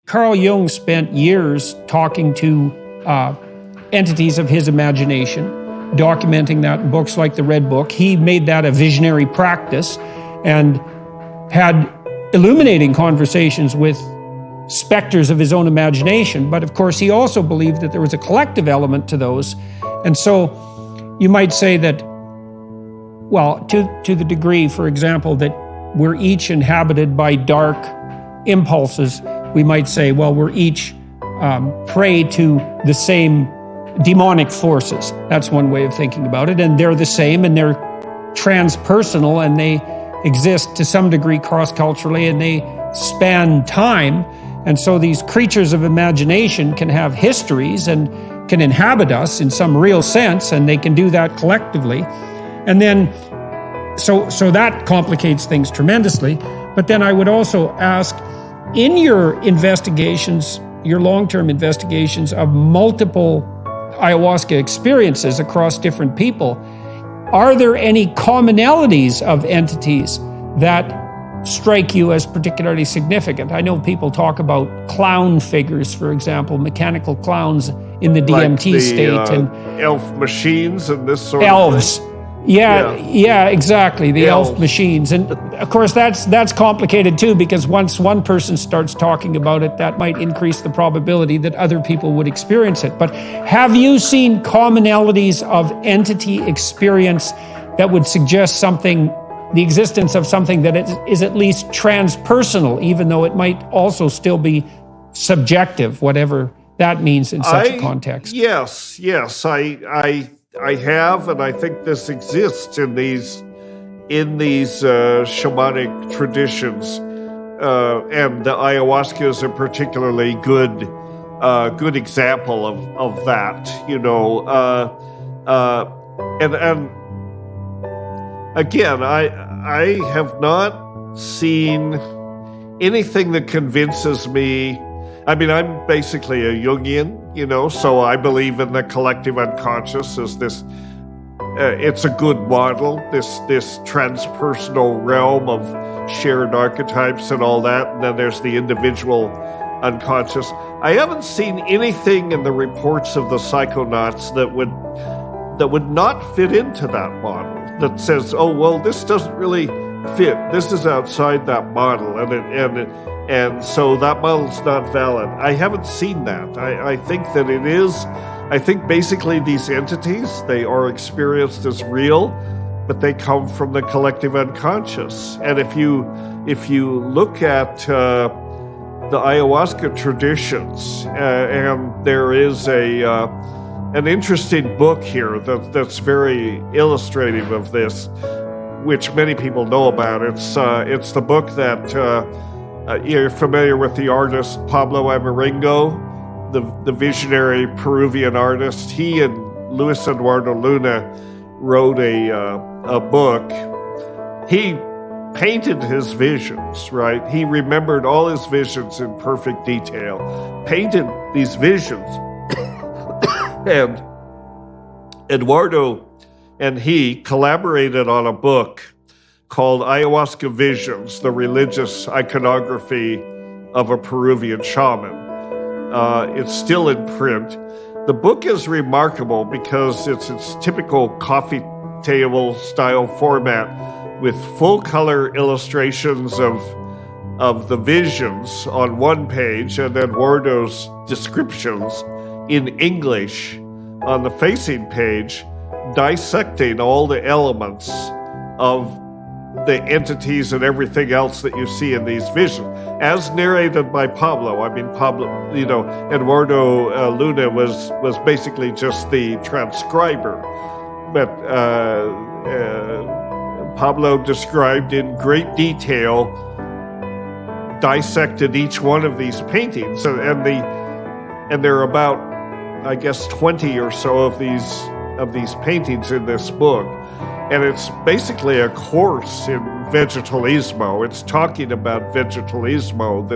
Carl Jung spent years talking to entities of his imagination, documenting that in books like the Red Book. He made that a visionary practice and had illuminating conversations with specters of his own imagination. But of course, he also believed that there was a collective element to those. And so you might say that, well, to the degree, for example, that we're each inhabited by dark impulses, we might say, well, we're each prey to the same demonic forces. That's one way of thinking about it. And they're the same, and they're transpersonal, and they exist to some degree cross-culturally, and they span time. And so these creatures of imagination can have histories and can inhabit us in some real sense, and they can do that collectively. And then, so that complicates things tremendously. But then I would also ask, in your investigations, your long-term investigations of multiple ayahuasca experiences across different people, are there any commonalities of entities that strike you as particularly significant? I know people talk about clown figures, for example, mechanical clowns in the DMT like state, and elf machines and this sort elves. of thing. Yeah, exactly. The elf Elves. machines. And of course, that's complicated too, because once one person starts talking about it, that might increase the probability that other people would experience it. But have you seen commonalities of entity experience that would suggest something, the existence of something that is at least transpersonal, even though it might also still be subjective, whatever that means in such a context? Yes. I have, and I think this exists in these shamanic traditions, and the ayahuasca is a particularly good example of that. You know, and again, I have not seen anything that convinces me. I mean, I'm basically a Jungian, you know, so I believe in the collective unconscious as this, it's a good model, this transpersonal realm of shared archetypes and all that, and then there's the individual unconscious. I haven't seen anything in the reports of the psychonauts that would not fit into that model, that says, oh, well, this doesn't really fit, this is outside that model, and so that model's not valid. I haven't seen that. I think that it is. I think basically these entities, they are experienced as real, but they come from the collective unconscious. And if you look at the ayahuasca traditions, and there is an interesting book here that's very illustrative of this, which many people know about. It's the book that. You're familiar with the artist Pablo Amaringo, the visionary Peruvian artist. He and Luis Eduardo Luna wrote a book. He painted his visions, right? He remembered all his visions in perfect detail, painted these visions. And Eduardo and he collaborated on a book called Ayahuasca Visions, the religious iconography of a Peruvian shaman. It's still in print. The book is remarkable because it's its typical coffee table style format with full color illustrations of the visions on one page and Eduardo's descriptions in English on the facing page, dissecting all the elements of the entities and everything else that you see in these visions, as narrated by Pablo. I mean, Pablo, you know, Eduardo Luna was basically just the transcriber, but Pablo described in great detail, dissected each one of these paintings, and there are about, I guess, 20 or so of these paintings in this book. And it's basically a course in vegetalismo. It's talking about vegetalismo,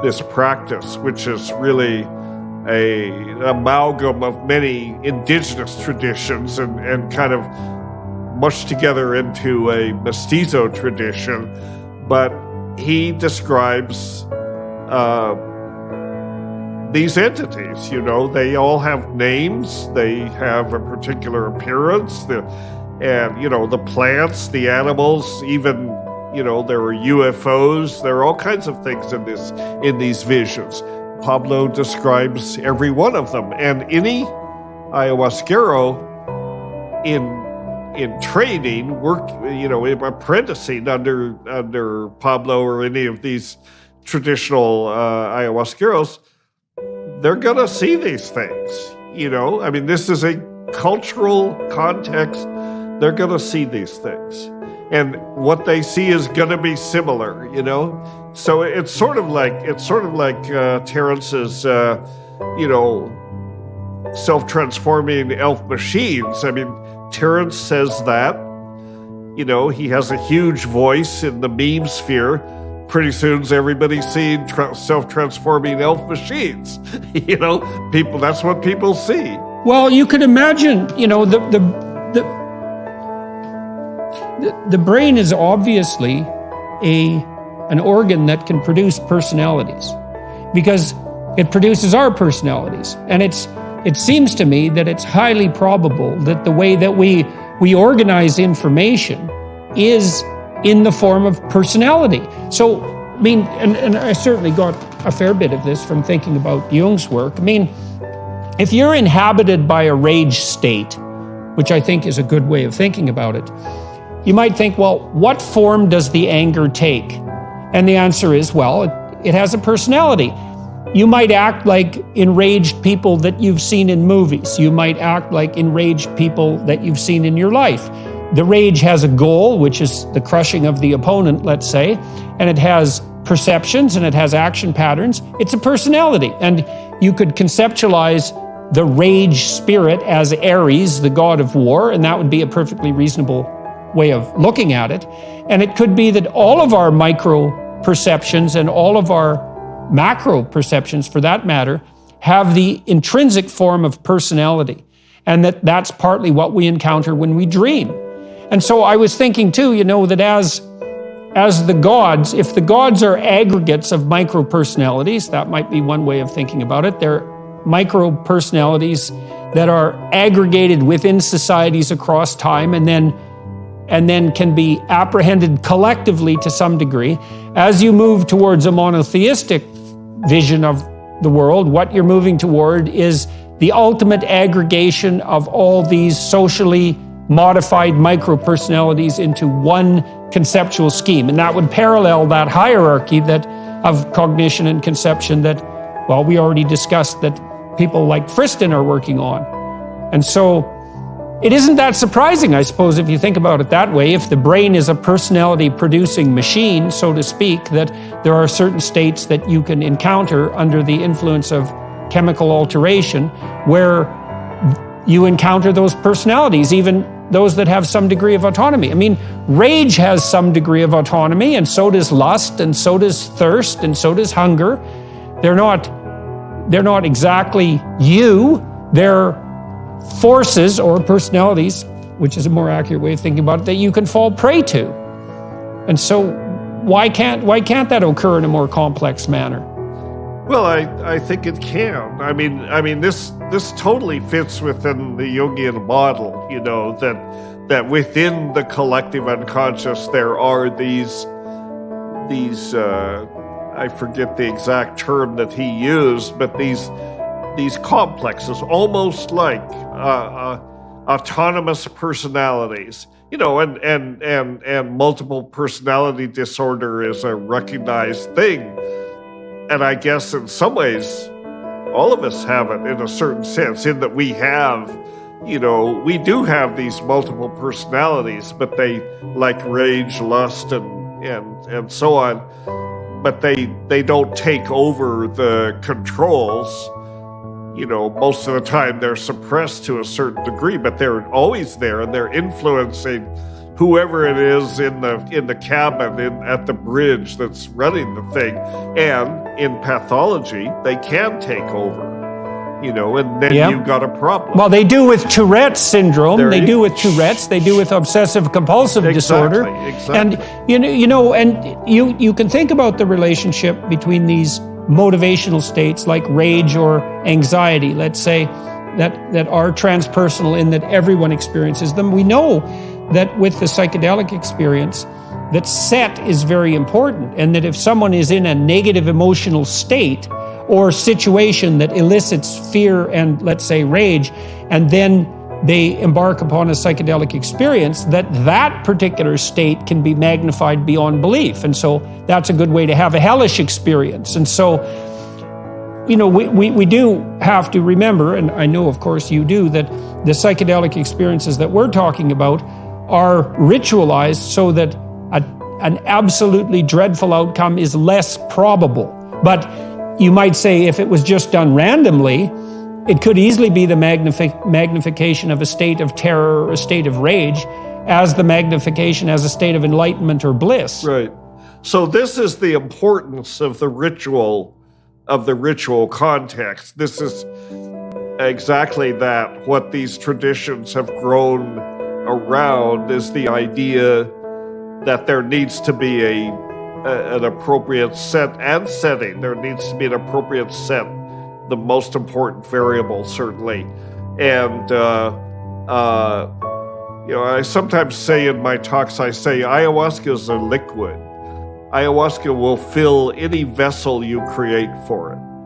this practice, which is really an amalgam of many indigenous traditions and kind of mushed together into a mestizo tradition. But he describes these entities. They all have names, they have a particular appearance, and the plants, the animals, even there are UFOs, there are all kinds of things in these visions. Pablo describes every one of them, and any ayahuasquero in training, apprenticing under Pablo or any of these traditional ayahuasqueros, they're gonna see these things. This is a cultural context. They're gonna see these things, and what they see is gonna be similar. So it's sort of like Terence's, self-transforming elf machines. Terence says that, he has a huge voice in the meme sphere. Pretty soon everybody's seeing self-transforming elf machines. People, that's what people see. Well, you could imagine, the brain is obviously an organ that can produce personalities, because it produces our personalities. And it seems to me that it's highly probable that the way that we organize information is in the form of personality. So, and I certainly got a fair bit of this from thinking about Jung's work. If you're inhabited by a rage state, which I think is a good way of thinking about it, you might think, well, what form does the anger take? And the answer is, well, it has a personality. You might act like enraged people that you've seen in movies. You might act like enraged people that you've seen in your life. The rage has a goal, which is the crushing of the opponent, let's say, and it has perceptions and it has action patterns. It's a personality. And you could conceptualize the rage spirit as Ares, the god of war, and that would be a perfectly reasonable way of looking at it. And it could be that all of our micro perceptions and all of our macro perceptions, for that matter, have the intrinsic form of personality, and that's partly what we encounter when we dream. And so I was thinking too, that as the gods, if the gods are aggregates of micro personalities, that might be one way of thinking about it. They're micro personalities that are aggregated within societies across time, and then can be apprehended collectively to some degree. As you move towards a monotheistic vision of the world, what you're moving toward is the ultimate aggregation of all these socially modified micro-personalities into one conceptual scheme. And that would parallel that hierarchy of cognition and conception that, well, we already discussed that people like Friston are working on. And so it isn't that surprising, I suppose, if you think about it that way, if the brain is a personality-producing machine, so to speak, that there are certain states that you can encounter under the influence of chemical alteration where you encounter those personalities, even those that have some degree of autonomy. Rage has some degree of autonomy, and so does lust, and so does thirst, and so does hunger. They're not exactly you. They're forces or personalities, which is a more accurate way of thinking about it, that you can fall prey to. And so why can't that occur in a more complex manner? Well, I think it can. This totally fits within the Jungian model, that within the collective unconscious there are these I forget the exact term that he used, but these complexes, almost like autonomous personalities, and multiple personality disorder is a recognized thing. And I guess in some ways, all of us have it in a certain sense, in that we do have these multiple personalities, but they, like rage, lust, and so on, but they don't take over the controls. Most of the time they're suppressed to a certain degree, but they're always there, and they're influencing whoever it is in the cabin, at the bridge that's running the thing. And in pathology, they can take over, and then you've got a problem. Well, they do with Tourette's syndrome. They do with Tourette's. They do with obsessive compulsive disorder. Exactly. And you can think about the relationship between these motivational states like rage or anxiety, let's say, that are transpersonal in that everyone experiences them. We know that with the psychedelic experience, that set is very important, and that if someone is in a negative emotional state or situation that elicits fear and, let's say, rage, and then they embark upon a psychedelic experience, that particular state can be magnified beyond belief. And so that's a good way to have a hellish experience. And so, we do have to remember, and I know, of course, you do, that the psychedelic experiences that we're talking about are ritualized so that an absolutely dreadful outcome is less probable. But you might say if it was just done randomly, it could easily be the magnification of a state of terror or a state of rage as the magnification as a state of enlightenment or bliss. Right. So this is the importance of the ritual context. This is exactly that. What these traditions have grown around is the idea that there needs to be an appropriate set and setting. There needs to be an appropriate set, the most important variable, certainly. And, I sometimes say in my talks, I say ayahuasca is a liquid. Ayahuasca will fill any vessel you create for it.